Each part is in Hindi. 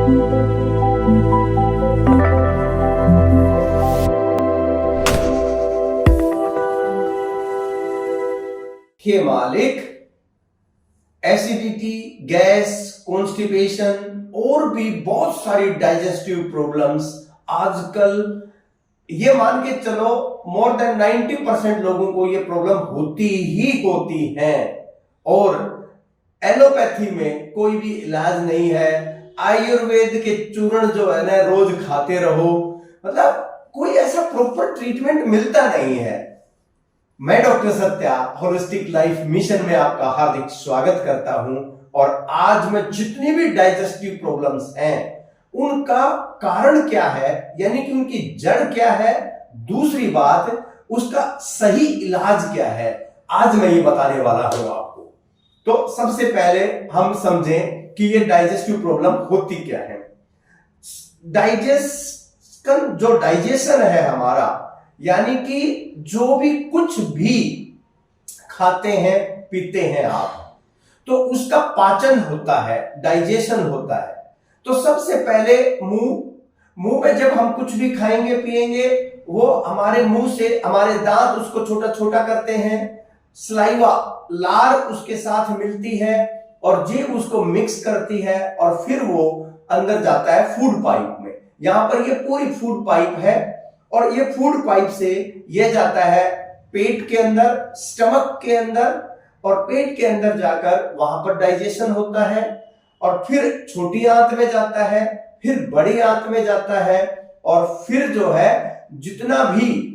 हे मालिक, एसिडिटी, गैस, कॉन्स्टिपेशन और भी बहुत सारी डाइजेस्टिव प्रॉब्लम्स आजकल ये मान के चलो मोर देन 90% लोगों को ये प्रॉब्लम होती ही होती है। और एलोपैथी में कोई भी इलाज नहीं है। आयुर्वेद के चूर्ण जो है ना रोज खाते रहो, मतलब कोई ऐसा प्रॉपर ट्रीटमेंट मिलता नहीं है। मैं doctor Satya holistic life mission में आपका हार्दिक स्वागत करता हूं। और आज मैं जितनी भी डाइजेस्टिव प्रॉब्लम्स हैं उनका कारण क्या है, यानी कि उनकी जड़ क्या है, दूसरी बात उसका सही इलाज क्या है, आज मैं ये बताने वाला हूं आपको। तो सबसे पहले हम समझें कि ये डाइजेस्टिव प्रॉब्लम होती क्या है। जो डाइजेशन है हमारा, यानी कि जो भी कुछ भी खाते हैं पीते हैं आप, तो उसका पाचन होता है, डाइजेशन होता है। तो सबसे पहले मुंह में जब हम कुछ भी खाएंगे पिएंगे, वो हमारे मुंह से हमारे दांत उसको छोटा छोटा करते हैं, सलाइवा लार उसके साथ मिलती है और जीभ उसको मिक्स करती है और फिर वो अंदर जाता है फूड पाइप में। यहां पर ये पूरी फूड पाइप है और ये फूड पाइप से ये जाता है पेट के अंदर, स्टमक के अंदर, और पेट के अंदर जाकर वहां पर डाइजेशन होता है और फिर छोटी आंत में जाता है, फिर बड़ी आंत में जाता है और फिर जो है जितना भी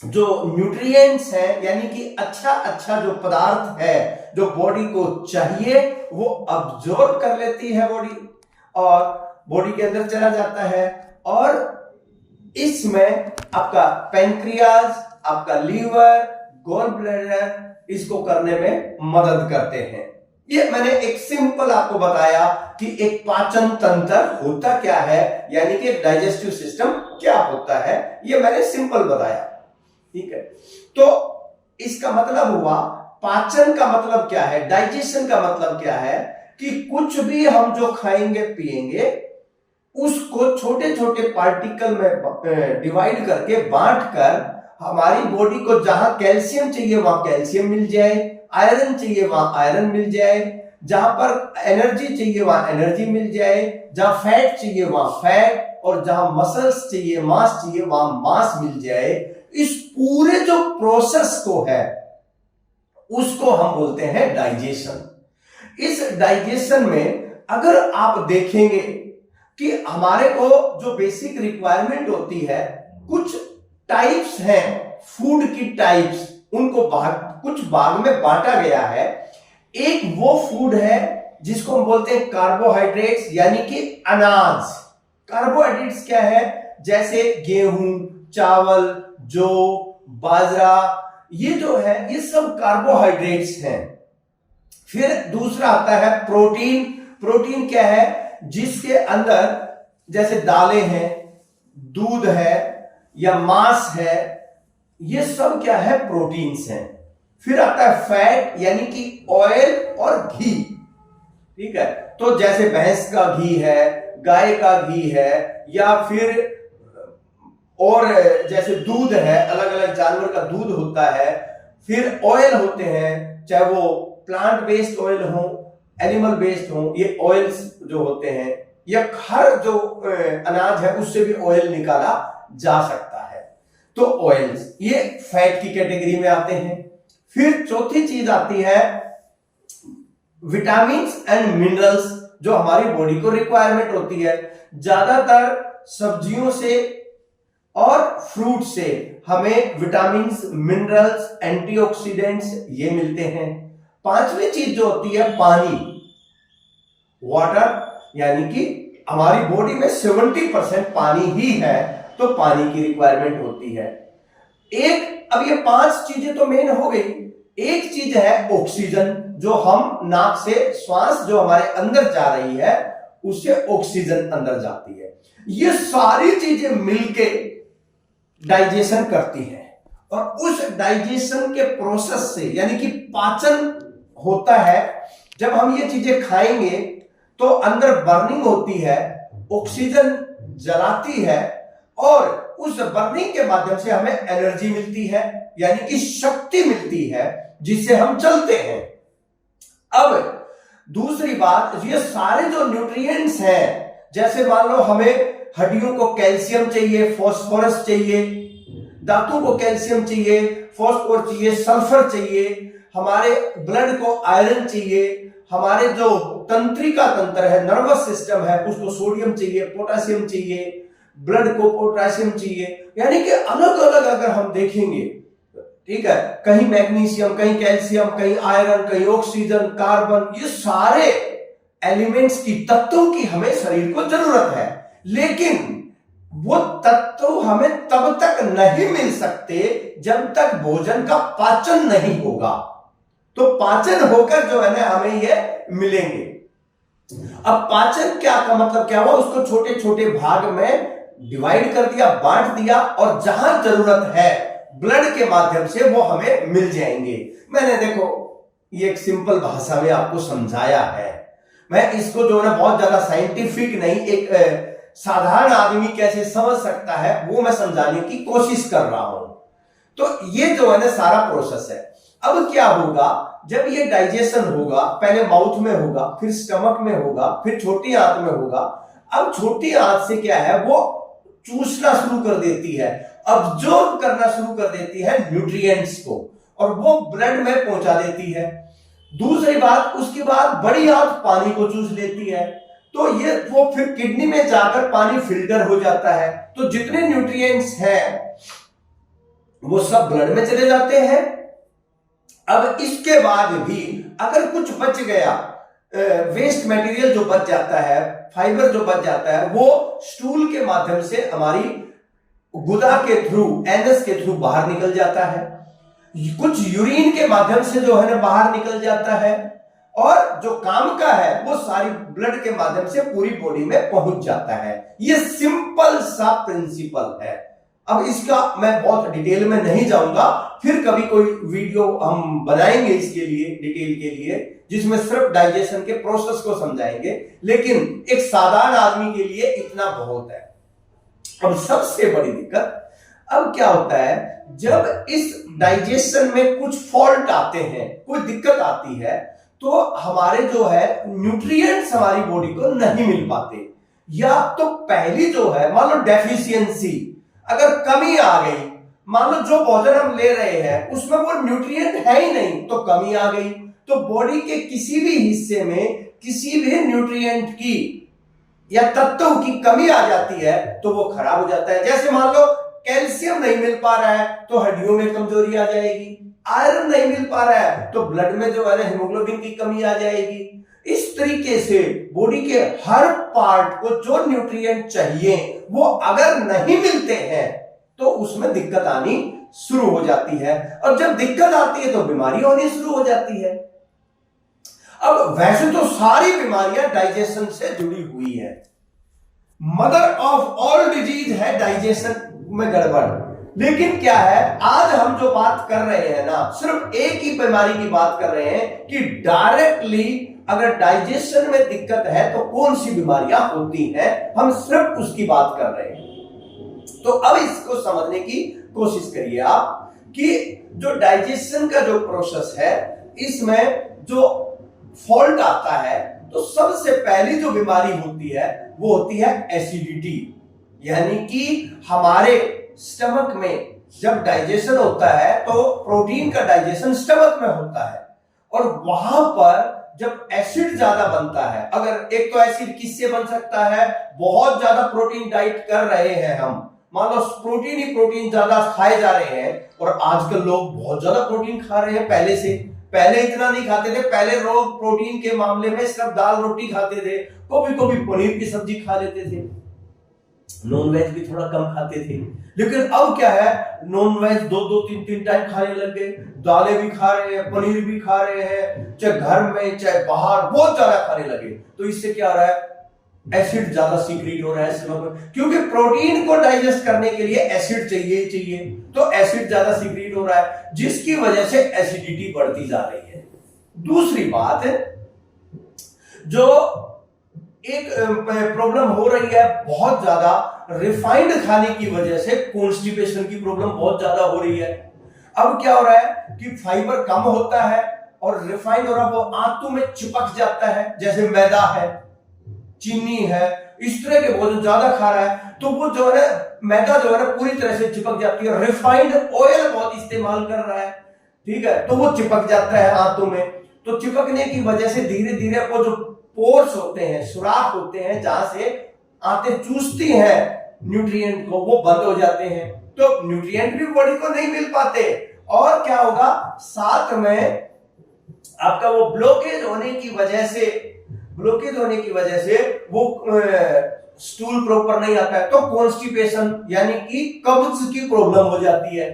जो न्यूट्रिएंट्स हैं, यानी कि अच्छा जो पदार्थ है जो बॉडी को चाहिए, वो अब्जॉर्ब कर लेती है बॉडी और बॉडी के अंदर चला जाता है। और इसमें आपका पैंक्रियाज, आपका लीवर, गॉल ब्लैडर इसको करने में मदद करते हैं। ये मैंने एक सिंपल आपको बताया कि एक पाचन तंत्र होता क्या है, यानी कि डाइजेस्टिव सिस्टम क्या होता है, ये मैंने सिंपल बताया। ठीक है, तो इसका मतलब हुआ, पाचन का मतलब क्या है, डाइजेशन का मतलब क्या है कि कुछ भी हम जो खाएंगे पिएंगे उसको छोटे छोटे पार्टिकल में डिवाइड करके बांट कर हमारी बॉडी को जहां कैल्शियम चाहिए वहां कैल्शियम मिल जाए, आयरन चाहिए वहां आयरन मिल जाए, जहां पर एनर्जी चाहिए वहां एनर्जी मिल जाए, जहां फैट चाहिए वहां फैट, और जहां मसल्स चाहिए, मांस चाहिए वहां मांस मिल जाए। इस पूरे जो प्रोसेस को है उसको हम बोलते हैं डाइजेशन। इस डाइजेशन में अगर आप देखेंगे कि हमारे को जो बेसिक रिक्वायरमेंट होती है, कुछ टाइप्स हैं फूड की टाइप्स, उनको कुछ भाग में बांटा गया है। एक वो फूड है जिसको हम बोलते हैं कार्बोहाइड्रेट्स, यानी कि अनाज। कार्बोहाइड्रेट्स क्या है, जैसे गेहूं, चावल, जौ, बाजरा, ये जो है ये सब कार्बोहाइड्रेट्स हैं। फिर दूसरा आता है प्रोटीन। प्रोटीन क्या है, जिसके अंदर जैसे दालें हैं, दूध है या मांस है, ये सब क्या है, प्रोटीन्स हैं। फिर आता है फैट, यानी कि ऑयल और घी। ठीक है, तो जैसे भैंस का घी है, गाय का घी है, या फिर और जैसे दूध है, अलग अलग जानवर का दूध होता है। फिर ऑयल होते हैं, चाहे वो प्लांट बेस्ड ऑयल हो, एनिमल बेस्ड हो, ये ऑयल्स जो होते हैं, या हर जो अनाज है उससे भी ऑयल निकाला जा सकता है। तो ऑयल्स ये फैट की कैटेगरी में आते हैं। फिर चौथी चीज आती है विटामिन्स एंड मिनरल्स, जो हमारी बॉडी को रिक्वायरमेंट होती है। ज्यादातर सब्जियों से और फ्रूट से हमें विटामिन्स, मिनरल्स, एंटीऑक्सीडेंट्स ये मिलते हैं। पांचवी चीज जो होती है पानी, वाटर, यानी कि हमारी बॉडी में 70% पानी ही है, तो पानी की रिक्वायरमेंट होती है। अब ये 5 चीजें तो मेन हो गई। एक चीज है ऑक्सीजन, जो हम नाक से श्वास जो हमारे अंदर जा रही है उससे ऑक्सीजन अंदर जाती है। ये सारी चीजें मिलके डाइजेशन करती है और उस डाइजेशन के प्रोसेस से, यानी कि पाचन होता है, जब हम ये चीजें खाएंगे तो अंदर बर्निंग होती है ऑक्सीजन जलाती है और उस बर्निंग के माध्यम से हमें एनर्जी मिलती है, यानी कि शक्ति मिलती है जिससे हम चलते हैं। अब दूसरी बात, ये सारे जो न्यूट्रिएंट्स हैं, जैसे मान लो हमें हड्डियों को कैल्शियम चाहिए, फास्फोरस चाहिए, दांतों को कैल्शियम चाहिए, फास्फोरस चाहिए, सल्फर चाहिए, हमारे ब्लड को आयरन चाहिए, हमारे जो तंत्रिका तंत्र है, नर्वस सिस्टम है, उसको सोडियम चाहिए, पोटेशियम चाहिए, ब्लड को पोटेशियम चाहिए, यानी कि अलग अलग अगर हम देखेंगे, ठीक है, कहीं मैग्नीशियम, कहीं कैल्शियम, कहीं आयरन, कहीं ऑक्सीजन, कार्बन, ये सारे एलिमेंट्स की, तत्वों की हमें शरीर को जरूरत है। लेकिन वो तत्व हमें तब तक नहीं मिल सकते जब तक भोजन का पाचन नहीं होगा। तो पाचन होकर जो है ना हमें ये मिलेंगे। अब पाचन क्या का मतलब क्या हुआ, उसको छोटे छोटे भाग में डिवाइड कर दिया, बांट दिया, और जहां जरूरत है ब्लड के माध्यम से वो हमें मिल जाएंगे। मैंने देखो ये एक सिंपल भाषा में आपको समझाया है, मैं इसको जो है ना बहुत ज्यादा साइंटिफिक नहीं, एक साधारण आदमी कैसे समझ सकता है वो मैं समझाने की कोशिश कर रहा हूं। तो ये जो है ना सारा प्रोसेस है। अब क्या होगा, जब ये डाइजेशन होगा, पहले माउथ में होगा, फिर स्टमक में होगा, फिर छोटी आंत में होगा। अब छोटी आंत से क्या है, वो चूसना शुरू कर देती है, अब्जॉर्ब करना शुरू कर देती है न्यूट्रिएंट्स को, और वो ब्लड में पहुंचा देती है। दूसरी बात, उसके बाद बड़ी आंत पानी को चूस लेती है, तो ये वो फिर किडनी में जाकर पानी फिल्टर हो जाता है, तो जितने न्यूट्रिएंट्स हैं वो सब ब्लड में चले जाते हैं। अब इसके बाद भी अगर कुछ बच गया, वेस्ट मटेरियल जो बच जाता है, फाइबर जो बच जाता है, वो स्टूल के माध्यम से हमारी गुदा के थ्रू, एनस के थ्रू बाहर निकल जाता है, कुछ यूरिन के माध्यम से जो है ना बाहर निकल जाता है, और जो काम का है वो सारी ब्लड के माध्यम से पूरी बॉडी में पहुंच जाता है। ये सिंपल सा प्रिंसिपल है। अब इसका मैं बहुत डिटेल में नहीं जाऊंगा, फिर कभी कोई वीडियो हम बनाएंगे इसके लिए, डिटेल के लिए, जिसमें सिर्फ डाइजेशन के प्रोसेस को समझाएंगे, लेकिन एक साधारण आदमी के लिए इतना बहुत है। अब सबसे बड़ी दिक्कत अब क्या होता है, जब इस डाइजेशन में कुछ फॉल्ट आते हैं, कोई दिक्कत आती है, तो हमारे जो है न्यूट्रिएंट्स हमारी बॉडी को नहीं मिल पाते, या तो पहली जो है मान लो डेफिशिएंसी, अगर कमी आ गई, मान लो जो भोजन हम ले रहे हैं उसमें वो न्यूट्रिएंट है ही नहीं, तो कमी आ गई, तो बॉडी के किसी भी हिस्से में किसी भी न्यूट्रिएंट की या तत्व की कमी आ जाती है तो वो खराब हो जाता है। जैसे मान लो कैल्शियम नहीं मिल पा रहा है तो हड्डियों में कमजोरी आ जाएगी, आयरन नहीं मिल पा रहा है तो ब्लड में जो है ना हीमोग्लोबिन की कमी आ जाएगी। इस तरीके से बॉडी के हर पार्ट को जो न्यूट्रिएंट चाहिए वो अगर नहीं मिलते हैं तो उसमें दिक्कत आनी शुरू हो जाती है, और जब दिक्कत आती है तो बीमारी होनी शुरू हो जाती है। अब वैसे तो सारी बीमारियां डाइजेशन से जुड़ी हुई है, मदर ऑफ ऑल डिजीज है डाइजेशन में गड़बड़। लेकिन क्या है, आज हम जो बात कर रहे हैं ना, सिर्फ एक ही बीमारी की बात कर रहे हैं कि डायरेक्टली अगर डाइजेशन में दिक्कत है तो कौन सी बीमारियां होती हैं, हम सिर्फ उसकी बात कर रहे हैं। तो अब इसको समझने की कोशिश करिए आप कि जो डाइजेशन का जो प्रोसेस है इसमें जो फॉल्ट आता है तो सबसे पहली जो बीमारी होती है वो होती है एसिडिटी, यानी कि हमारे स्टमक में जब डाइजेशन होता है तो प्रोटीन का डाइजेशन स्टमक में होता है, और वहां पर जब एसिड ज्यादा बनता है, अगर एक तो एसिड किससे बन सकता है, बहुत ज्यादा प्रोटीन डाइट कर रहे हैं हम, मान लो प्रोटीन ही प्रोटीन ज्यादा खाए जा रहे हैं, और आजकल लोग बहुत ज्यादा प्रोटीन खा रहे हैं पहले से, पहले इतना नहीं खाते थे, पहले लोग प्रोटीन के मामले में सिर्फ दाल रोटी खाते थे, कभी कभी पनीर की सब्जी खा लेते थे, नॉन वेज भी थोड़ा कम खाते थे। लेकिन अब क्या है, नॉन वेज दो तीन टाइम खाने लग गए, दालें भी खा रहे हैं, पनीर भी खा रहे हैं, चाहे घर में चाहे बाहर बहुत ज्यादा खाने लगे। तो इससे क्या हो रहा है, एसिड ज्यादा सीक्रेट हो रहा है स्टमक में, क्योंकि प्रोटीन को डाइजेस्ट करने के लिए एसिड चाहिए ही चाहिए, तो एसिड ज्यादा सीक्रेट हो रहा है जिसकी वजह से एसिडिटी बढ़ती जा रही है। दूसरी बात, जो एक प्रॉब्लम हो रही है बहुत ज्यादा, रिफाइंड खाने की वजह से कॉन्स्टिपेशन की प्रॉब्लम बहुत ज्यादा हो रही है। अब क्या हो रहा है कि फाइबर कम होता है और रिफाइंड हो रहा है, वो आंतों में चिपक जाता है, जैसे मैदा है, चीनी है, इस तरह के भोजन ज्यादा खा रहा है तो वो जो है मैदा जो है ना पूरी तरह से चिपक जाती है। रिफाइंड ऑयल बहुत इस्तेमाल कर रहा है, ठीक है, तो वो चिपक जाता है आंतों में। तो चिपकने की वजह से धीरे धीरे वो जो पोर्स होते हैं, सुराख होते हैं जहां से आंतें चूसती हैं न्यूट्रिएंट को, वो बंद हो जाते हैं, तो न्यूट्रिएंट भी बॉडी को नहीं मिल पाते। और क्या होगा, साथ में आपका वो ब्लॉकेज होने की वजह से वो स्टूल प्रॉपर नहीं आता है, तो कॉन्स्टिपेशन यानी कि कब्ज की प्रॉब्लम हो जाती है।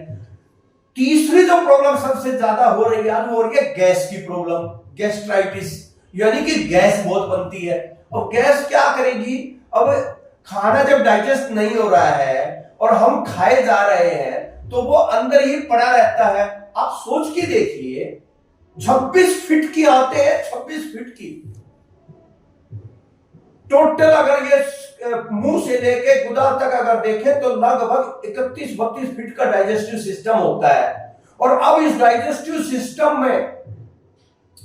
तीसरी जो प्रॉब्लम सबसे ज्यादा हो रही है वो हो रही है गैस की प्रॉब्लम, गैस्ट्राइटिस, यानी कि गैस बहुत बनती है। और गैस क्या करेगी, अब खाना जब डाइजेस्ट नहीं हो रहा है और हम खाए जा रहे हैं तो वो अंदर ही पड़ा रहता है। आप सोच के देखिए, 26 फीट की आते हैं, 26 फीट की टोटल, अगर ये मुंह से लेके गुदा तक अगर देखें तो लगभग 31-32 फीट का डाइजेस्टिव सिस्टम होता है। और अब इस डाइजेस्टिव सिस्टम में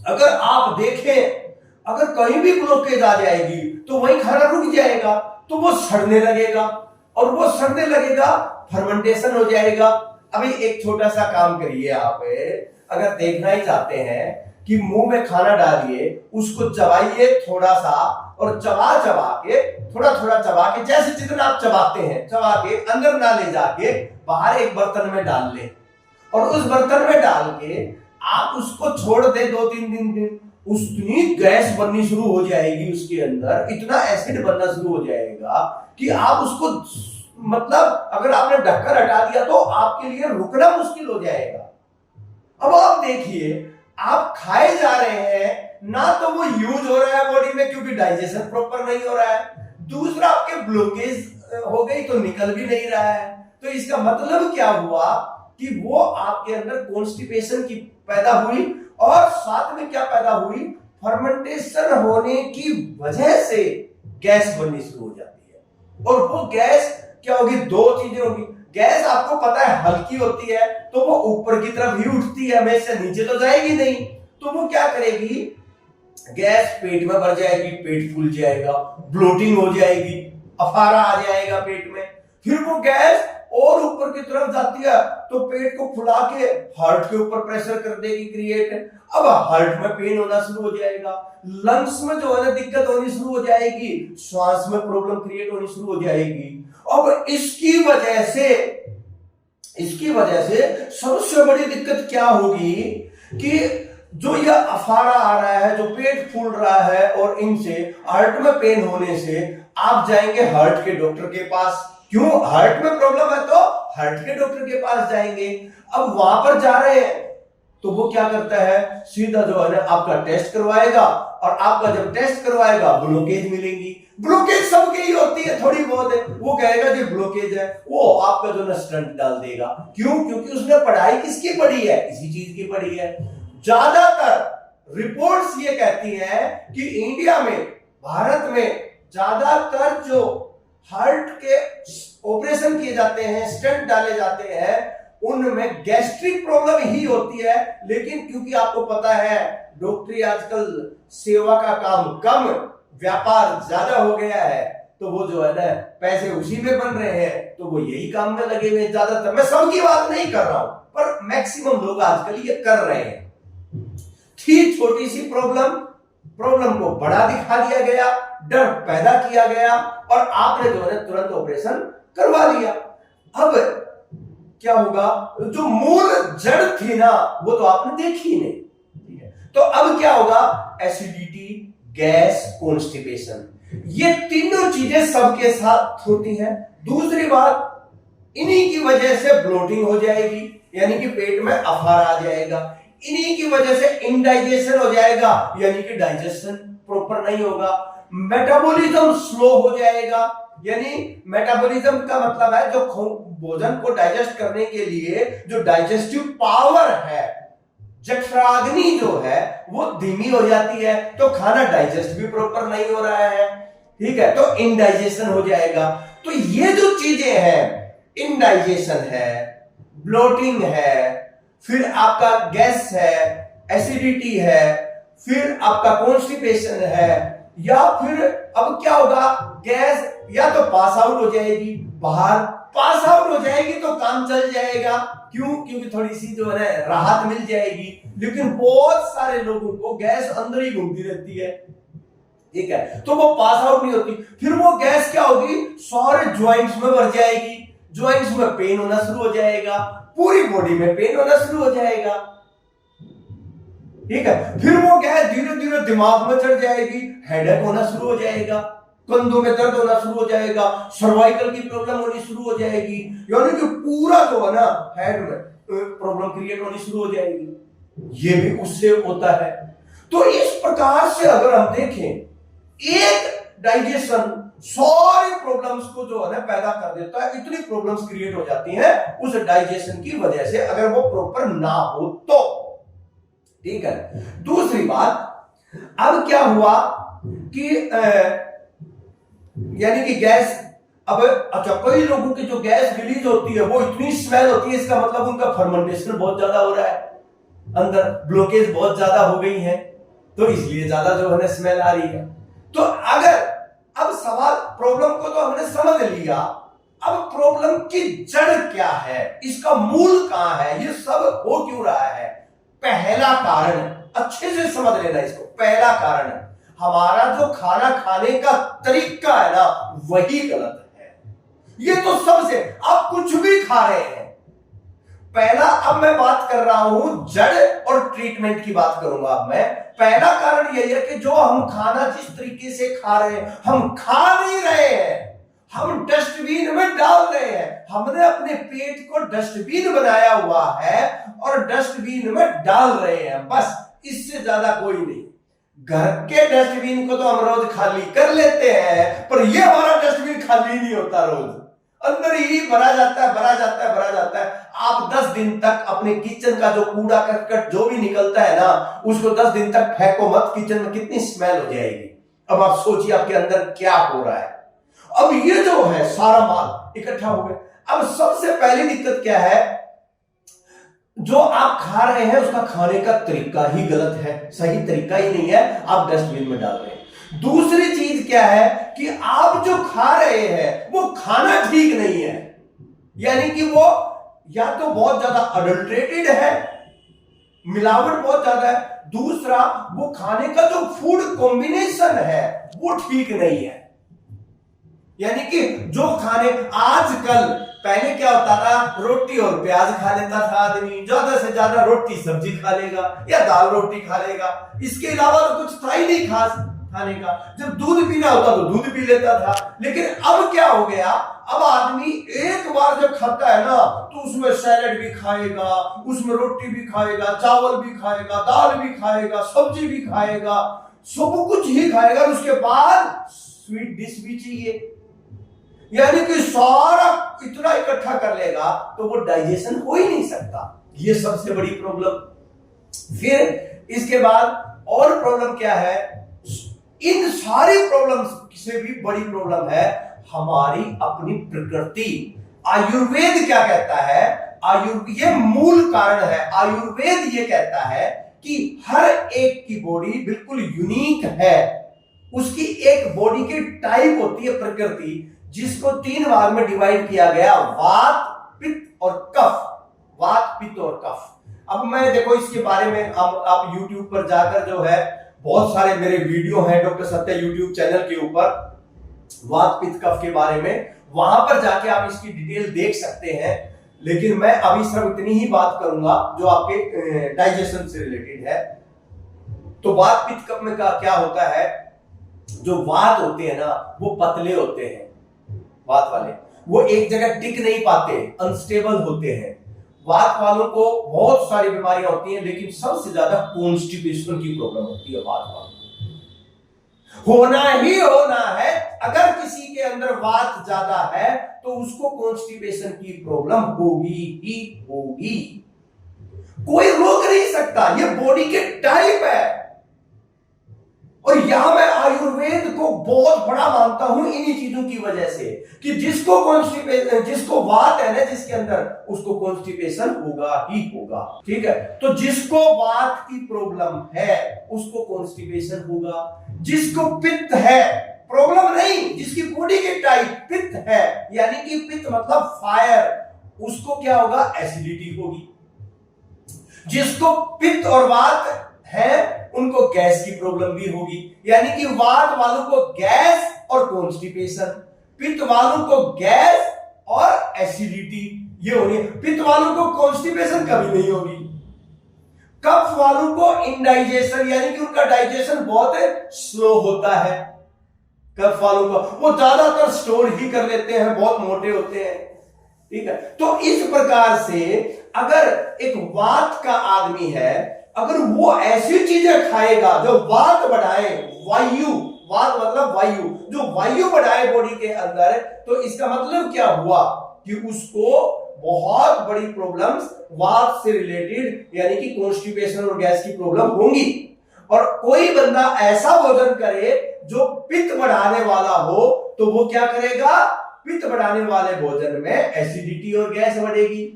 अगर आप देखें, अगर कहीं भी ब्लॉकेज आ जाएगी तो वहीं खाना रुक जाएगा, तो वो सड़ने लगेगा, और वो सड़ने लगेगा फर्मेंटेशन हो जाएगा। अभी एक छोटा सा काम करिए आप, अगर देखना ही चाहते हैं कि मुंह में खाना डालिए, उसको चबाइए थोड़ा सा, और चबा के थोड़ा थोड़ा चबा के, जैसे जितना आप चबाते हैं चबा के अंदर ना ले जाके बाहर एक बर्तन में डाल ले, और उस बर्तन में डाल के आप उसको छोड़ दे 2-3 दिन, उतनी गैस बननी शुरू हो जाएगी उसके अंदर, इतना एसिड बनना शुरू हो जाएगा कि आप उसको, मतलब अगर आपने ढक्कन हटा दिया तो आपके लिए रुकना मुश्किल हो जाएगा। अब आप देखिए, आप खाए जा रहे हैं ना, तो वो यूज हो रहा है बॉडी में क्योंकि डाइजेशन प्रॉपर नहीं हो रहा है, दूसरा आपके ब्लॉकेज हो गई तो निकल भी नहीं रहा है। तो इसका मतलब क्या हुआ कि वो आपके अंदर कॉन्स्टिपेशन की पैदा हुई, और साथ में क्या पैदा हुई, फर्मेंटेशन होने की वजह से गैस बननी शुरू हो जाती है। और वो गैस क्या होगी, 2 चीजें होगी। गैस आपको पता है हल्की होती है तो वो ऊपर की तरफ ही उठती है, हमेशा नीचे तो जाएगी नहीं। तो वो क्या करेगी, गैस पेट में भर जाएगी, पेट फूल जाएगा, ब्लोटिंग हो जाएगी, अफारा आ जाएगा पेट में। फिर वो गैस और ऊपर की तरफ जाती है तो पेट को फुला के हार्ट के ऊपर प्रेशर कर देगी क्रिएट। अब हार्ट में पेन होना शुरू हो जाएगा, लंग्स में जो है ना दिक्कत होनी शुरू हो जाएगी, श्वास में प्रॉब्लम क्रिएट होनी शुरू हो जाएगी। अब इसकी वजह से सबसे बड़ी दिक्कत क्या होगी कि जो यह अफारा आ रहा है, जो पेट फूल रहा है, और इनसे हार्ट में पेन होने से आप जाएंगे हार्ट के डॉक्टर के पास। क्यों, हार्ट में प्रॉब्लम है तो हार्ट के डॉक्टर के पास जाएंगे। अब वहां पर जा रहे हैं तो वो क्या करता है, सीधा जो है ना आपका टेस्ट करवाएगा, और आपका जब टेस्ट करवाएगा ब्लॉकेज मिलेंगी। ब्लॉकेज सबके ही होती है, थोड़ी बहुत है, वो कहेगा जी ब्लॉकेज है, वो आपका जो ना स्टंट डाल देगा। क्यों, क्योंकि उसने पढ़ाई किसकी पढ़ी है, इसी चीज की पढ़ी है। ज्यादातर रिपोर्ट्स ये कहती हैं कि इंडिया में, भारत में ज्यादातर जो हार्ट के ऑपरेशन किए जाते हैं, स्टंट डाले जाते हैं, उनमें गैस्ट्रिक प्रॉब्लम ही होती है। लेकिन क्योंकि आपको पता है डॉक्टरी आजकल सेवा का काम कम, व्यापार ज्यादा हो गया है, तो वो जो है ना पैसे उसी में बन रहे हैं, तो वो यही काम में लगे हुए ज्यादातर। मैं सबकी बात नहीं कर रहा हूं, पर मैक्सिमम लोग आजकल ये कर रहे हैं। थी छोटी सी प्रॉब्लम को बड़ा दिखा दिया गया, डर पैदा किया गया, और आपने जो है तुरंत ऑपरेशन करवा लिया। अब क्या होगा, जो मूल जड़ थी ना वो तो आपने देखी नहीं, ठीक है। तो अब क्या होगा, एसिडिटी, गैस, कॉन्स्टिपेशन, ये तीनों चीजें सबके साथ होती हैं। दूसरी बात, इन्हीं की वजह से ब्लोटिंग हो जाएगी, यानी कि पेट में अफारा आ जाएगा। इन्हीं की वजह से इंडाइजेशन हो जाएगा, यानी कि डाइजेशन प्रॉपर नहीं होगा। मेटाबॉलिज्म स्लो हो जाएगा, यानी मेटाबॉलिज्म का मतलब है जो भोजन को डाइजेस्ट करने के लिए जो डाइजेस्टिव पावर है, जठराग्नि जो है वो धीमी हो जाती है, तो खाना डाइजेस्ट भी प्रॉपर नहीं हो रहा है। ठीक है, तो इनडाइजेशन हो जाएगा। तो ये जो चीजें हैं, इनडाइजेशन है, ब्लोटिंग है, फिर आपका गैस है, एसिडिटी है, फिर आपका कॉन्स्टिपेशन है, या फिर अब क्या होगा, गैस या तो पास आउट हो जाएगी बाहर, पास आउट हो जाएगी तो काम चल जाएगा, क्यों, क्योंकि थोड़ी सी जो है राहत मिल जाएगी। लेकिन बहुत सारे लोगों को गैस अंदर ही घूमती रहती है, ठीक है, तो वो पास आउट नहीं होती। फिर वो गैस क्या होगी, सारे ज्वाइंट्स में भर जाएगी, ज्वाइंट्स में पेन होना शुरू हो जाएगा, पूरी बॉडी में पेन होना शुरू हो जाएगा, ठीक है। फिर वो गैस धीरे धीरे दिमाग में चढ़ जाएगी, हेडेक होना शुरू हो जाएगा, कंधों में दर्द होना शुरू हो जाएगा, सर्वाइकल की प्रॉब्लम होनी शुरू हो जाएगी, यानी कि पूरा जो है ना हेड में प्रॉब्लम क्रिएट होनी शुरू हो जाएगी। ये भी उससे होता है। तो इस प्रकार से अगर हम देखें, एक डाइजेशन सारी प्रॉब्लम्स को जो है ना पैदा कर देता है, इतनी प्रॉब्लम्स क्रिएट हो जाती हैं उस डाइजेशन की वजह से, अगर वो प्रॉपर ना हो तो, ठीक है। दूसरी बात, अब क्या हुआ कि यानी कि गैस, अब अच्छा कई लोगों की जो गैस रिलीज होती है वो इतनी स्मेल होती है, इसका मतलब उनका फर्मेंटेशन बहुत ज्यादा हो रहा है, अंदर ब्लॉकेज बहुत ज्यादा हो गई है, तो इसलिए ज्यादा जो है ना स्मेल आ रही है। तो अगर अब सवाल, प्रॉब्लम को तो हमने समझ लिया, अब प्रॉब्लम की जड़ क्या है, इसका मूल कहां है, ये सब हो क्यों रहा है। पहला कारण, अच्छे से समझ लेना इसको, पहला कारण हमारा जो खाना खाने का तरीका है ना वही गलत है। ये तो सबसे, आप कुछ भी खा रहे हैं, पहला, अब मैं बात कर रहा हूं जड़ और ट्रीटमेंट की बात करूंगा अब मैं। पहला कारण यही है कि जो हम खाना जिस तरीके से खा रहे हैं, हम खा नहीं रहे हैं, हम डस्टबिन में डाल रहे हैं। हमने अपने पेट को डस्टबिन बनाया हुआ है और डस्टबिन में डाल रहे हैं, बस, इससे ज्यादा कोई नहीं। घर के डस्टबिन को तो हम रोज खाली कर लेते हैं, पर ये हमारा डस्टबिन खाली नहीं होता, रोज अंदर ही भरा जाता है, भरा जाता है, भरा जाता है। आप 10 दिन तक अपने किचन का जो कूड़ा करकट जो भी निकलता है ना, उसको 10 दिन तक फेंको मत, किचन में कितनी स्मेल हो जाएगी। अब आप सोचिए आपके अंदर क्या हो रहा है। अब ये जो है सारा माल इकट्ठा हो गया। अब सबसे पहली दिक्कत क्या है, जो आप खा रहे हैं उसका खाने का तरीका ही गलत है, सही तरीका ही नहीं है, आप डस्टबिन में डाल रहे हैं। दूसरी चीज क्या है कि आप जो खा रहे हैं वो खाना ठीक नहीं है, यानी कि वो या तो बहुत ज्यादा अडल्ट्रेटेड है, मिलावट बहुत ज्यादा है, दूसरा वो खाने का जो फूड कॉम्बिनेशन है वो ठीक नहीं है। यानी कि जो खाने, आजकल, पहले क्या होता था, रोटी और प्याज खा लेता था आदमी, ज्यादा से ज्यादा रोटी सब्जी खा लेगा या दाल रोटी खा लेगा, इसके अलावा तो कुछ था ही नहीं खास खाने का। जब दूध पीना होता तो दूध पी लेता था। लेकिन अब क्या हो गया, अब आदमी एक बार जब खाता है ना तो उसमें सैलेड भी खाएगा, उसमें रोटी भी खाएगा, चावल भी खाएगा, दाल भी खाएगा, सब्जी भी खाएगा, सब कुछ ही खाएगा, उसके बाद स्वीट डिश भी चाहिए, यानी कि सारा इतना इकट्ठा कर लेगा तो वो डाइजेशन हो ही नहीं सकता। ये सबसे बड़ी प्रॉब्लम। फिर इसके बाद और प्रॉब्लम क्या है, इन सारी प्रॉब्लम्स से भी बड़ी प्रॉब्लम है हमारी अपनी प्रकृति। आयुर्वेद क्या कहता है, ये मूल कारण है। आयुर्वेद ये कहता है कि हर एक की बॉडी बिल्कुल यूनिक है, उसकी एक बॉडी की टाइप होती है प्रकृति, जिसको 3 भाग में डिवाइड किया गया, वात, पित्त और कफ। वात, पित्त और कफ। अब मैं देखो इसके बारे में आप YouTube पर जाकर जो है बहुत सारे मेरे वीडियो हैं डॉक्टर सत्य YouTube चैनल के ऊपर, वात, पित्त, कफ के बारे में, वहां पर जाके आप इसकी डिटेल देख सकते हैं। लेकिन मैं अभी सिर्फ इतनी ही बात करूंगा जो आपके डाइजेशन से रिलेटेड है। तो वात, पित्त, कफ में क्या होता है, जो वात होते हैं ना वो पतले होते हैं, वात वाले वो एक जगह टिक नहीं पाते, अनस्टेबल होते हैं। वात वालों को बहुत सारी बीमारियां होती हैं, लेकिन सबसे ज्यादा कॉन्स्टिपेशन की प्रॉब्लम होती है वात वालों को। होना ही होना है, अगर किसी के अंदर वात ज्यादा है तो उसको कॉन्स्टिपेशन की प्रॉब्लम होगी ही होगी, कोई रोक नहीं सकता, ये बॉडी के टाइप है। और यहां मैं आयुर्वेद को बहुत बड़ा मानता हूं इन्हीं चीजों की वजह से कि जिसको कॉन्स्टिपेशन, जिसको वात है ना जिसके अंदर, उसको कॉन्स्टिपेशन होगा ही होगा। ठीक है, तो जिसको वात की प्रॉब्लम है उसको कॉन्स्टिपेशन होगा। जिसको पित्त है, प्रॉब्लम नहीं, जिसकी बॉडी की टाइप पित्त है, यानी कि पित्त मतलब फायर, उसको क्या होगा, एसिडिटी होगी। जिसको पित्त और वात है उनको गैस की प्रॉब्लम भी होगी, यानी कि वात वालों को गैस और कॉन्स्टिपेशन, पित्त वालों को गैस और एसिडिटी ये होनी है। पित्त वालों को कॉन्स्टिपेशन कभी नहीं होगी। कफ वालों को इंडाइजेशन, यानी कि उनका डाइजेशन बहुत स्लो होता है। कफ वालों को वो ज्यादातर स्टोर ही कर लेते हैं, बहुत मोटे होते हैं। ठीक है, तो इस प्रकार से अगर एक वात का आदमी है, अगर वो ऐसी चीजें खाएगा जो वात बढ़ाए, वायु, वात मतलब वायु, जो वायु बढ़ाए बॉडी के अंदर, तो इसका मतलब क्या हुआ कि उसको बहुत बड़ी प्रॉब्लम्स वात से रिलेटेड, यानी कि कॉन्स्टिपेशन और गैस की प्रॉब्लम होंगी। और कोई बंदा ऐसा भोजन करे जो पित्त बढ़ाने वाला हो, तो वो क्या करेगा, पित्त बढ़ाने वाले भोजन में एसिडिटी और गैस बढ़ेगी।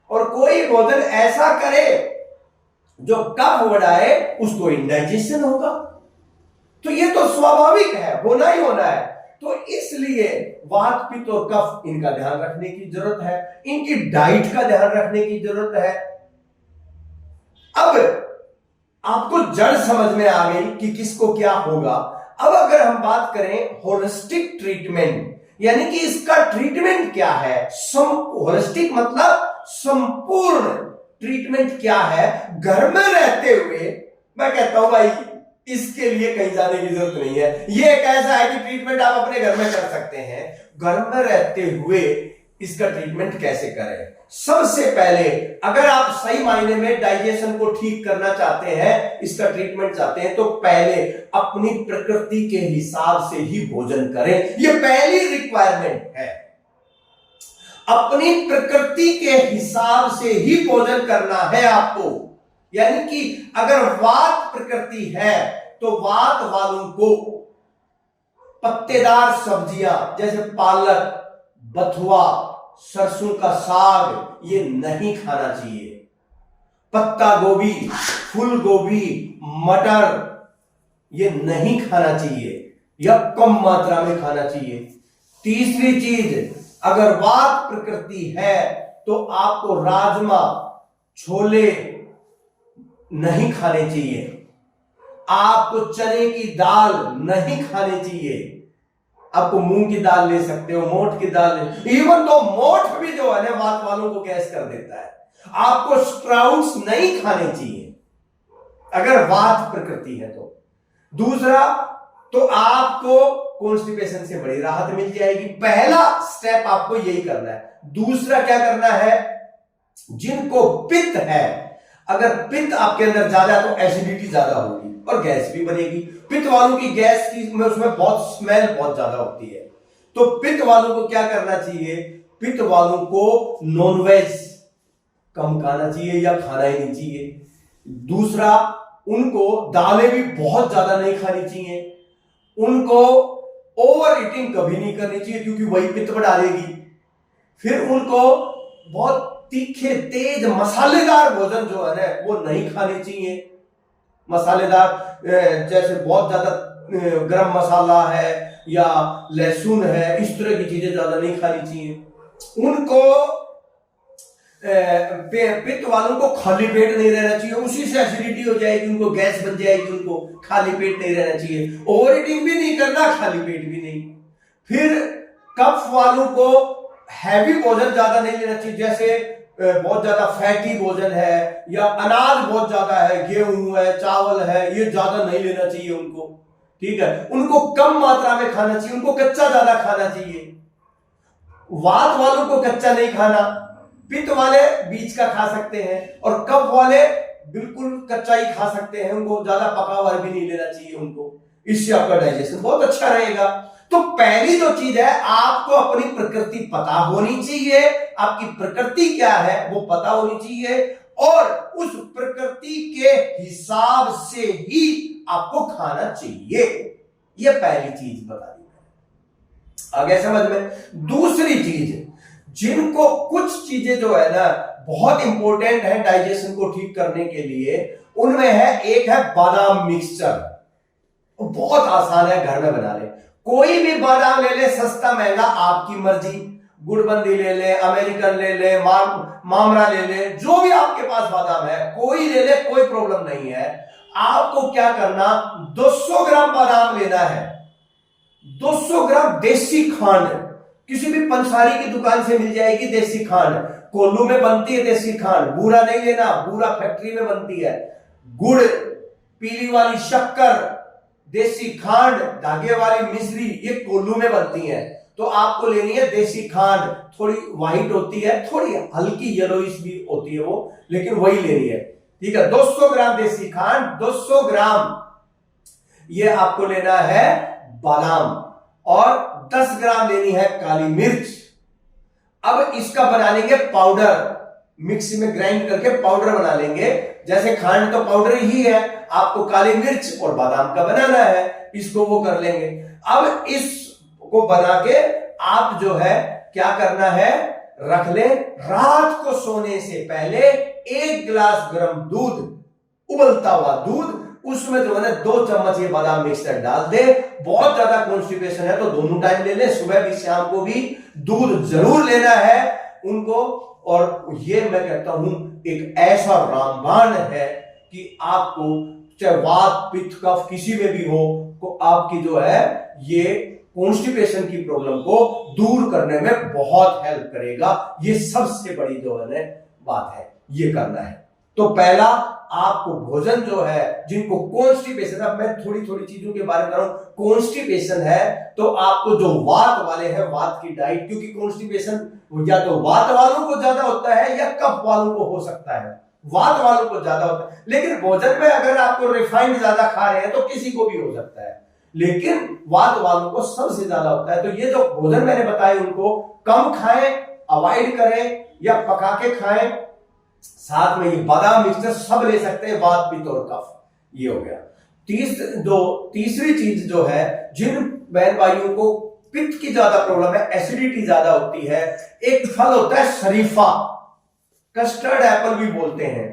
और कोई भोजन ऐसा करे जो कफ बढ़ाए, उसको इंडाइजेशन होगा। तो ये तो स्वाभाविक है, होना ही होना है। तो इसलिए वात, पित्त और कफ, इनका ध्यान रखने की जरूरत है, इनकी डाइट का ध्यान रखने की जरूरत है। अब आपको जड़ समझ में आ गई कि किसको क्या होगा। अब अगर हम बात करें होलिस्टिक ट्रीटमेंट, यानी कि इसका ट्रीटमेंट क्या है, होलिस्टिक मतलब संपूर्ण ट्रीटमेंट क्या है, घर में रहते हुए, मैं कहता हूं भाई इसके लिए कहीं जाने की जरूरत नहीं है। ये एक ऐसा है कि ट्रीटमेंट आप अपने घर में कर सकते हैं। घर में रहते हुए इसका ट्रीटमेंट कैसे करें? सबसे पहले अगर आप सही मायने में डाइजेशन को ठीक करना चाहते हैं, इसका ट्रीटमेंट चाहते हैं, तो पहले अपनी प्रकृति के हिसाब से ही भोजन करें। यह पहली रिक्वायरमेंट है, अपनी प्रकृति के हिसाब से ही भोजन करना है आपको। यानी कि अगर वात प्रकृति है तो वात वालों को पत्तेदार सब्जियां जैसे पालक, बथुआ, सरसों का साग, ये नहीं खाना चाहिए। पत्ता गोभी, फूल गोभी, मटर, ये नहीं खाना चाहिए या कम मात्रा में खाना चाहिए। तीसरी चीज, अगर वात प्रकृति है तो आपको राजमा, छोले नहीं खाने चाहिए। आपको चने की दाल नहीं खाने चाहिए। आपको मूंग की दाल ले सकते हो, मोठ की दाल ले, इवन तो मोठ भी जो है ना वात वालों को गैस कर देता है। आपको स्प्राउट्स नहीं खाने चाहिए अगर वात प्रकृति है तो। दूसरा, तो आपको कॉन्स्टिपेशन से बड़ी राहत मिल जाएगी। पहला स्टेप आपको यही करना है। दूसरा क्या करना है, जिनको पित्त है, अगर पित्त आपके अंदर ज्यादा है तो एसिडिटी ज्यादा होगी और गैस भी बनेगी। पित्त वालों की गैस की में उसमें बहुत स्मेल बहुत ज्यादा होती है। तो पित्त वालों को क्या करना चाहिए, पित्त वालों को नॉनवेज कम खाना चाहिए या खाना ही नहीं चाहिए। दूसरा, उनको दालें भी बहुत ज्यादा नहीं खानी चाहिए। उनको ओवर ईटिंग कभी नहीं करनी चाहिए क्योंकि वही पित्त बढ़ा देगी। फिर उनको बहुत तीखे, तेज, मसालेदार भोजन जो है ना वो नहीं खाने चाहिए। मसालेदार जैसे बहुत ज्यादा गरम मसाला है या लहसुन है, इस तरह की चीजें ज्यादा नहीं खानी चाहिए। उनको पित्त वालों को खाली पेट नहीं रहना चाहिए, उसी से एसिडिटी हो जाएगी, उनको गैस बन जाएगी। उनको खाली पेट नहीं रहना चाहिए, ओवर ईटिंग भी नहीं करना, खाली पेट भी नहीं। फिर कफ वालों को हैवी भोजन ज्यादा नहीं लेना चाहिए, जैसे बहुत ज्यादा फैटी भोजन है या अनाज बहुत ज्यादा है, गेहूं है, चावल है, ये ज्यादा नहीं लेना चाहिए उनको। ठीक है, उनको कम मात्रा में खाना चाहिए, उनको कच्चा ज्यादा खाना चाहिए। वात वालों को कच्चा नहीं खाना, पित्त वाले बीज का खा सकते हैं और कफ वाले बिल्कुल कच्चा ही खा सकते हैं, उनको ज्यादा पका हुआ भी नहीं लेना चाहिए उनको। इससे आपका डाइजेशन बहुत अच्छा रहेगा। तो पहली जो चीज है, आपको अपनी प्रकृति पता होनी चाहिए। आपकी प्रकृति क्या है वो पता होनी चाहिए और उस प्रकृति के हिसाब से ही आपको खाना चाहिए। ये पहली चीज बता दी आगे समझ में। दूसरी चीज, जिनको कुछ चीजें जो है ना बहुत इंपॉर्टेंट है डाइजेशन को ठीक करने के लिए, उनमें है एक है बादाम मिक्सचर। बहुत आसान है, घर में बना ले। कोई भी बादाम ले ले, सस्ता महंगा आपकी मर्जी। गुड़बंदी ले ले, अमेरिकन ले ले, मामरा ले ले, जो भी आपके पास बादाम है कोई ले ले, कोई प्रॉब्लम नहीं है। आपको क्या करना, 200 ग्राम बादाम लेना है, 200 ग्राम देसी खांड, किसी भी पंसारी की दुकान से मिल जाएगी देसी खांड, कोल्लू में बनती है देसी खांड, बूरा नहीं लेना, बूरा फैक्ट्री में बनती है। गुड़, पीली वाली शक्कर, देसी खांड, धागे वाली मिश्री, ये कोल्लू में बनती है। तो आपको लेनी है देसी खांड, थोड़ी व्हाइट होती है, थोड़ी हल्की येलोइश भी होती है वो, लेकिन वही लेनी है, ठीक है। 200 ग्राम देसी खांड, 200 ग्राम ये आपको लेना है बादाम, और 10 ग्राम लेनी है काली मिर्च। अब इसका बना लेंगे पाउडर, मिक्सी में ग्राइंड करके पाउडर बना लेंगे। जैसे खांड तो पाउडर ही है, आपको काली मिर्च और बादाम का बनाना है, इसको वो कर लेंगे। अब इसको बना के आप जो है क्या करना है, रख ले। रात को सोने से पहले 1 गिलास गर्म दूध, उबलता हुआ दूध, उसमें जो है ना 2 चम्मच ये बादाम मिक्सर डाल दे। बहुत ज्यादा कॉन्स्टिपेशन है तो दोनों टाइम ले ले, सुबह भी शाम को भी दूध जरूर लेना है उनको। और ये मैं कहता हूं एक ऐसा रामबाण है कि आपको चाहे वात पित्त कफ किसी में भी हो, तो आपकी जो है ये कॉन्स्टिपेशन की प्रॉब्लम को दूर करने में बहुत हेल्प करेगा। ये सबसे बड़ी जो है ना बात है, ये करना है। तो पहला आपको भोजन जो है, जिनको कॉन्स्टिपेशन, अब मैं थोड़ी थोड़ी चीजों के बारे में कर रहा हूं। कॉन्स्टिपेशन है तो आपको जो वात वाले हैं, वात की डाइट, क्योंकि कॉन्स्टिपेशन या तो वात वालों को ज्यादा होता है या कफ वालों को हो सकता है, वात वालों को ज्यादा होता है। लेकिन भोजन में अगर आपको रिफाइंड ज्यादा खा रहे हैं तो किसी को भी हो सकता है, लेकिन वात वालों को सबसे ज्यादा होता है। तो ये जो भोजन मैंने बताए उनको कम खाएं, अवॉइड करें या पका के खाएं। साथ में ये बादाम मिक्सचर सब ले सकते हैं, वात पित्त और कफ, ये हो गया। तीसरी चीज जो है, जिन बहन भाइयों को पित्त की ज्यादा प्रॉब्लम है, एसिडिटी ज्यादा होती है, एक फल होता है शरीफा, कस्टर्ड एप्पल भी बोलते हैं।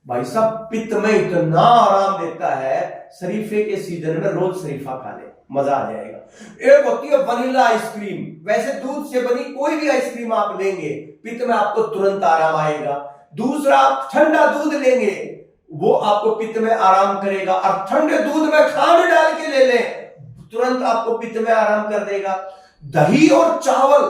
भाई साहब पित्त में इतना आराम देता है, शरीफे के सीजन में रोज शरीफा खा ले, मजा आ जाएगा। एक होती है वनीला आइसक्रीम, वैसे दूध से बनी कोई भी आइसक्रीम आप लेंगे, पित्त में आपको तुरंत आराम आएगा। दूसरा, आप ठंडा दूध लेंगे, वो आपको पित्त में आराम करेगा। और ठंडे दूध में खांड डाल के ले लें, तुरंत आपको पित्त में आराम कर देगा। दही और चावल,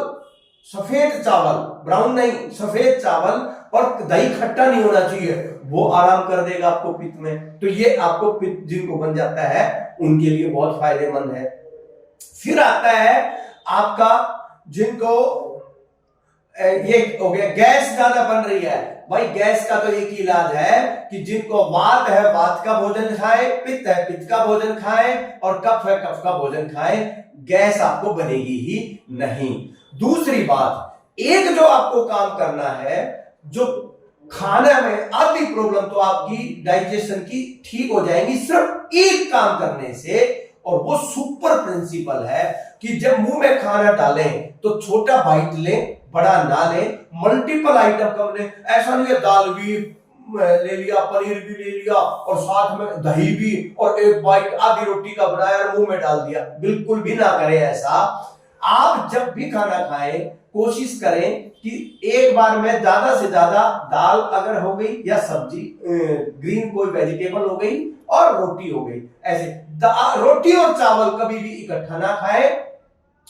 सफेद चावल, ब्राउन नहीं, सफेद चावल, और दही खट्टा नहीं होना चाहिए, वो आराम कर देगा आपको पित्त में। तो ये आपको पित्त जिनको बन जाता है उनके लिए बहुत फायदेमंद है। फिर आता है आपका जिनको ये हो गया गैस ज्यादा बन रही है। भाई गैस का तो एक ही इलाज है कि जिनको वात है वात का भोजन खाए, पित्त है पित्त का भोजन खाए, और कफ है कफ का भोजन खाए, गैस आपको बनेगी ही नहीं। दूसरी बात, एक जो आपको काम करना है, जो खाना में आधी प्रॉब्लम तो आपकी डाइजेशन की ठीक हो जाएगी सिर्फ एक काम करने से, और वो सुपर प्रिंसिपल है कि जब मुंह में खाना डालें तो छोटा बाइट लें, बड़ा ना लें, मल्टीपल आइटम कम लें। ऐसा नहीं है दाल भी ले लिया, पनीर भी ले लिया और साथ में दही भी, और एक बाइट आधी रोटी का बनाया और मुंह में डाल दिया, बिल्कुल भी ना करें ऐसा। आप जब भी खाना खाएं कोशिश करें कि एक बार में ज्यादा से ज्यादा दाल अगर हो गई या सब्जी, ग्रीन कोई वेजिटेबल हो गई, और रोटी हो गई, ऐसे रोटी और चावल कभी भी इकट्ठा ना खाएं।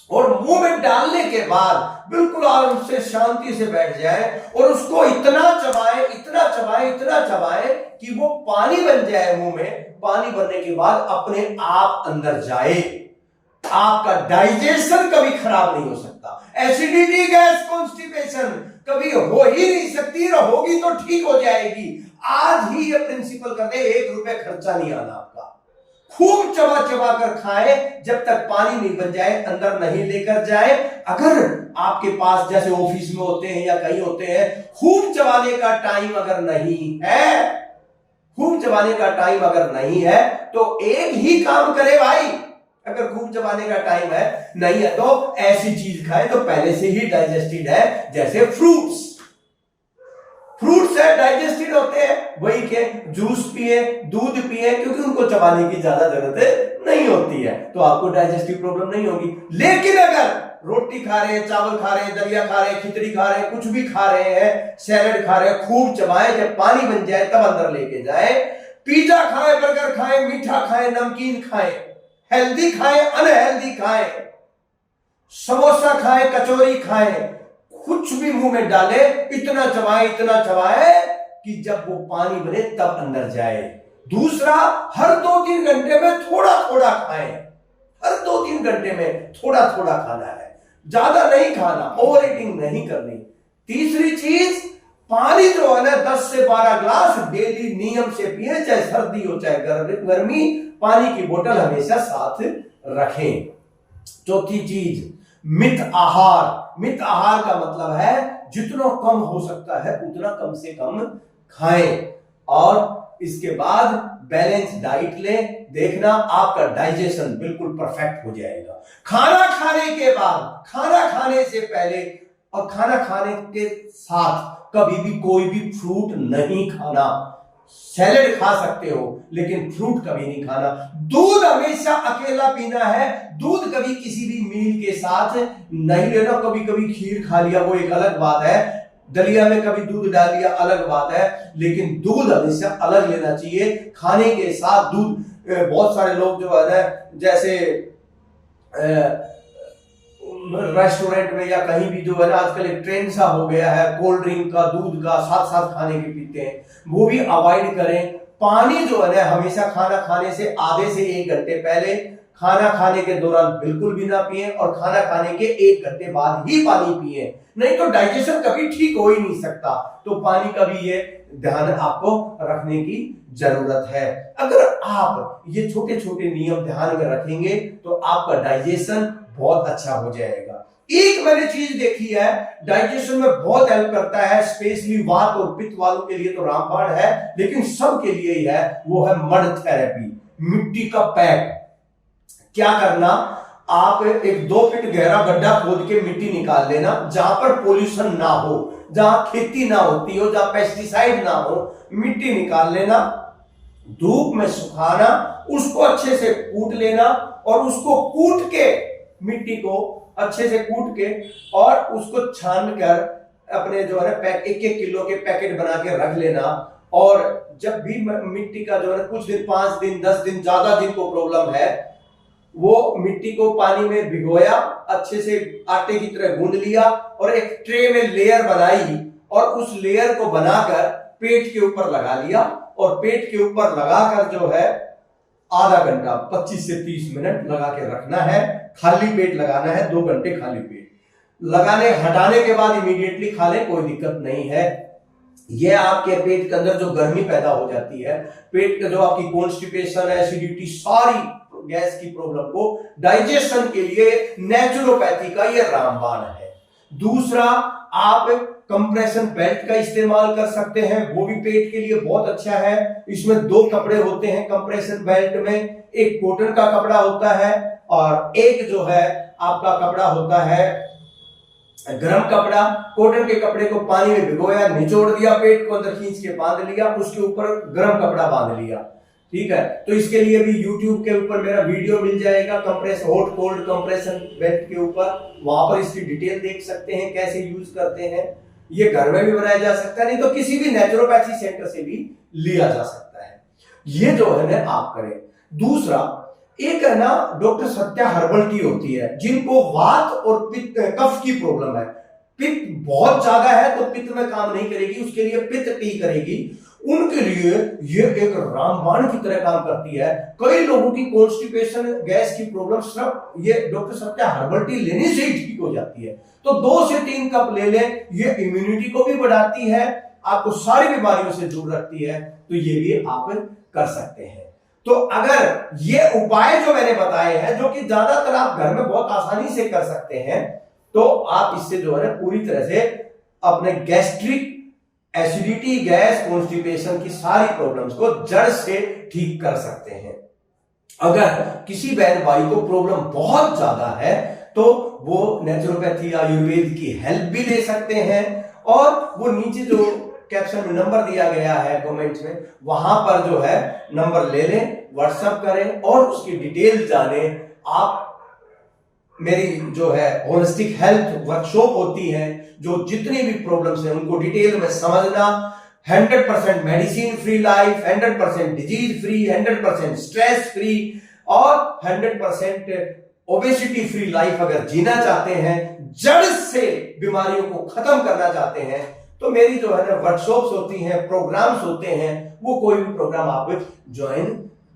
और मुंह में डालने के बाद बिल्कुल आराम से शांति से बैठ जाए और उसको इतना चबाएं, इतना चबाएं, इतना चबाएं कि वो पानी बन जाए मुंह में। पानी बनने के बाद अपने आप अंदर जाए। आपका डाइजेशन कभी खराब नहीं हो सकता। एसिडिटी, गैस, कॉन्स्टिपेशन कभी हो ही नहीं सकती, होगी तो ठीक हो जाएगी। आज ही ये प्रिंसिपल कर दे, 1 रुपए खर्चा नहीं आना आपका। खूब चबा चबा कर खाए जब तक पानी नहीं बन जाए, अंदर नहीं लेकर जाए। अगर आपके पास जैसे ऑफिस में होते हैं या कहीं होते हैं, खूब चबाने का टाइम अगर नहीं है, खूब चबाने का टाइम अगर नहीं है तो एक ही काम करे भाई, अगर खूब चबाने का टाइम है नहीं है तो ऐसी चीज खाए तो पहले से ही डाइजेस्टेड है, जैसे फ्रूट्स है डाइजेस्टेड होते हैं, वही के जूस पिए, दूध पिए, क्योंकि उनको चबाने की ज्यादा जरूरत नहीं होती है, तो आपको डाइजेस्टिव प्रॉब्लम नहीं होगी। लेकिन अगर रोटी खा रहे हैं, चावल खा रहे हैं, दलिया खा रहे हैं, खिचड़ी खा रहे हैं, कुछ भी खा रहे हैं, सैलेड खा रहे हैं, खूब चबाएं, जब पानी बन जाए तब अंदर लेके जाए। पिज्जा खाएं, बर्गर खाएं, मीठा खाएं, नमकीन खाएं, हेल्दी खाएं, अनहेल्दी खाएं, समोसा खाएं, कचौरी खाएं, कुछ भी मुंह में डाले, इतना चबाए कि जब वो पानी बने तब अंदर जाए। दूसरा, हर 2-3 घंटे में थोड़ा थोड़ा खाएं, हर 2-3 घंटे में थोड़ा थोड़ा खाना है, ज्यादा नहीं खाना, ओवर ईटिंग नहीं करनी। तीसरी चीज, पानी जो है ना 10 से 12 ग्लास डेली नियम से पिए, चाहे सर्दी हो चाहे गर्मी, पानी की बोतल हमेशा साथ रखें। चौथी चीज, मित आहार। मित आहार का मतलब है जितना कम हो सकता है उतना कम से कम खाएं, और इसके बाद बैलेंस डाइट ले, देखना आपका डाइजेशन बिल्कुल परफेक्ट हो जाएगा। खाना खाने के बाद, खाना खाने से पहले और खाना खाने के साथ कभी भी कोई भी फ्रूट नहीं खाना। सैलेड खा सकते हो लेकिन फ्रूट कभी नहीं खाना। दूध हमेशा अकेला पीना है, दूध कभी किसी भी मील के साथ नहीं लेना। कभी कभी खीर खा लिया वो एक अलग बात है, दलिया में कभी दूध डाल लिया अलग बात है, लेकिन दूध हमेशा अलग लेना चाहिए खाने के साथ। दूध बहुत सारे लोग जो है जैसे रेस्टोरेंट में या कहीं भी जो है ना आजकल एक ट्रेंड सा हो गया है, कोल्ड ड्रिंक का, दूध का साथ साथ खाने के पीते हैं, वो भी अवॉइड करें। पानी जो है ना हमेशा खाना खाने से आधे से 1 घंटे पहले, खाना खाने के दौरान बिल्कुल भी ना पिए, और खाना खाने के 1 घंटे बाद ही पानी पिए, नहीं तो डाइजेशन कभी ठीक हो ही नहीं सकता। तो पानी का भी ये ध्यान आपको रखने की जरूरत है। अगर आप ये छोटे छोटे नियम ध्यान में रखेंगे तो आपका डाइजेशन बहुत अच्छा हो जाएगा। एक मैंने चीज देखी है डाइजेशन में बहुत हेल्प करता है, स्पेशली वात और पित्त वालों के लिए तो रामबाण है, लेकिन सब के लिए ही है, वो है मड थेरेपी, मिट्टी का पैक। क्या करना, आप एक 2 फीट गहरा गड्ढा खोद के मिट्टी निकाल लेना, जहां पर पोल्यूशन ना हो, जहां खेती ना होती हो, जहां पेस्टिसाइड ना हो, मिट्टी निकाल लेना, धूप में सुखाना, उसको अच्छे से कूट लेना, और उसको कूट के, मिट्टी को अच्छे से कूट के और उसको छान कर अपने जो है 1-1 किलो के पैकेट बना के रख लेना। और जब भी मिट्टी का जो है कुछ दिन, 5 दिन 10 दिन ज्यादा दिन को प्रॉब्लम है, वो मिट्टी को पानी में भिगोया, अच्छे से आटे की तरह गूंद लिया, और एक ट्रे में लेयर बनाई, और उस लेयर को बनाकर पेट के ऊपर लगा लिया, और पेट के ऊपर लगाकर जो है आधा घंटा 25 से 30 मिनट लगा के रखना है। खाली पेट लगाना है, 2 घंटे खाली पेट लगाने, हटाने के बाद इमीडिएटली खा ले, कोई दिक्कत नहीं है। यह आपके पेट के अंदर जो गर्मी पैदा हो जाती है, पेट का जो आपकी कॉन्स्टिपेशन, एसिडिटी, सारी गैस की प्रॉब्लम को डाइजेशन के लिए नेचुरोपैथी का ये रामबाण है। दूसरा, आप कंप्रेशन बेल्ट का इस्तेमाल कर सकते हैं, वो भी पेट के लिए बहुत अच्छा है। इसमें 2 कपड़े होते हैं कंप्रेशन बेल्ट में, एक कॉटन का कपड़ा होता है और एक जो है आपका कपड़ा होता है गर्म कपड़ा। कॉटन के कपड़े को पानी में भिगोया, निचोड़ दिया, पेट को अंदर खींच के बांध लिया, उसके ऊपर गर्म कपड़ा बांध लिया, ठीक है। तो इसके लिए भी YouTube के ऊपर मेरा वीडियो मिल जाएगा, compress hot cold compression belt के ऊपर, वहां पर इसकी डिटेल देख सकते हैं कैसे यूज करते हैं। ये घर में भी बनाया जा सकता है, नहीं तो किसी भी नेचुरोपैथी सेंटर से भी लिया जा सकता है। ये जो है ना आप करें। दूसरा, एक है ना डॉक्टर सत्या हर्बल टी होती है, जिनको वात और पित्त कफ की प्रॉब्लम है, पित्त बहुत ज्यादा है तो पित्त में काम नहीं करेगी, उसके लिए पित्त टी करेगी, उनके लिए ये एक रामबाण की तरह काम करती है। कई लोगों की कॉन्स्टिपेशन, गैस की प्रॉब्लम सिर्फ ये डॉक्टर सत्या हर्बल टी लेने से ही ठीक हो जाती है। तो 2 से 3 कप ले लें, ये इम्यूनिटी को भी बढ़ाती है, आपको सारी बीमारियों से दूर रखती है, तो ये भी आप कर सकते हैं। तो अगर ये उपाय जो मैंने बताए हैं, जो कि ज्यादातर आप घर में बहुत आसानी से कर सकते हैं, तो आप इससे जो है पूरी तरह से अपने गैस्ट्रिक एसिडिटी, गैस, कॉन्स्टिपेशन की सारी प्रॉब्लम्स को जड़ से ठीक कर सकते हैं। अगर किसी बहन भाई को प्रॉब्लम बहुत ज्यादा है तो वो नेचुरोपैथी आयुर्वेद की हेल्प भी ले सकते हैं, और वो नीचे जो कैप्शन में नंबर दिया गया है कमेंट्स में, वहां पर जो है नंबर ले लें, व्हाट्सएप करें और उसकी डिटेल जाने। आप मेरी जो है होलिस्टिक हेल्थ वर्कशॉप होती है, जो जितनी भी प्रॉब्लम्स हैं उनको डिटेल में समझना, 100% medicine free life, 100% disease free, 100% stress free और 100% ओबेसिटी फ्री लाइफ अगर जीना चाहते हैं, जड़ से बीमारियों को खत्म करना चाहते हैं, तो मेरी जो है ना वर्कशॉप्स होती हैं, प्रोग्राम्स होते हैं, वो कोई भी प्रोग्राम आप ज्वाइन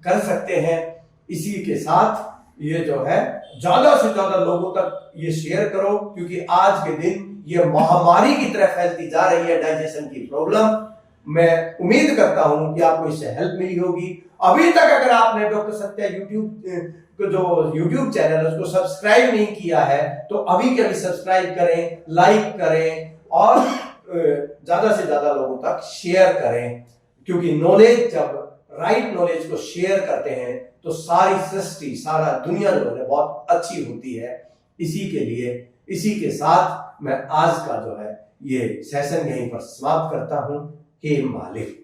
कर सकते हैं। इसी के साथ ये जो है ज्यादा से ज्यादा लोगों तक ये शेयर करो, क्योंकि आज के दिन ये महामारी की तरह फैलती जा रही है डाइजेशन की प्रॉब्लम। मैं उम्मीद करता हूं कि आपको इससे हेल्प मिली होगी। अभी तक अगर आपने डॉक्टर सत्या यूट्यूब चैनल है उसको सब्सक्राइब नहीं किया है तो अभी के अभी सब्सक्राइब करें, लाइक करें और ज्यादा से ज्यादा लोगों तक शेयर करें, क्योंकि नॉलेज, जब राइट नॉलेज को शेयर करते हैं तो सारी सृष्टि, सारा दुनिया जो है बहुत अच्छी होती है। इसी के साथ मैं आज का जो है ये सेशन यहीं पर समाप्त करता हूं। हे मालिक।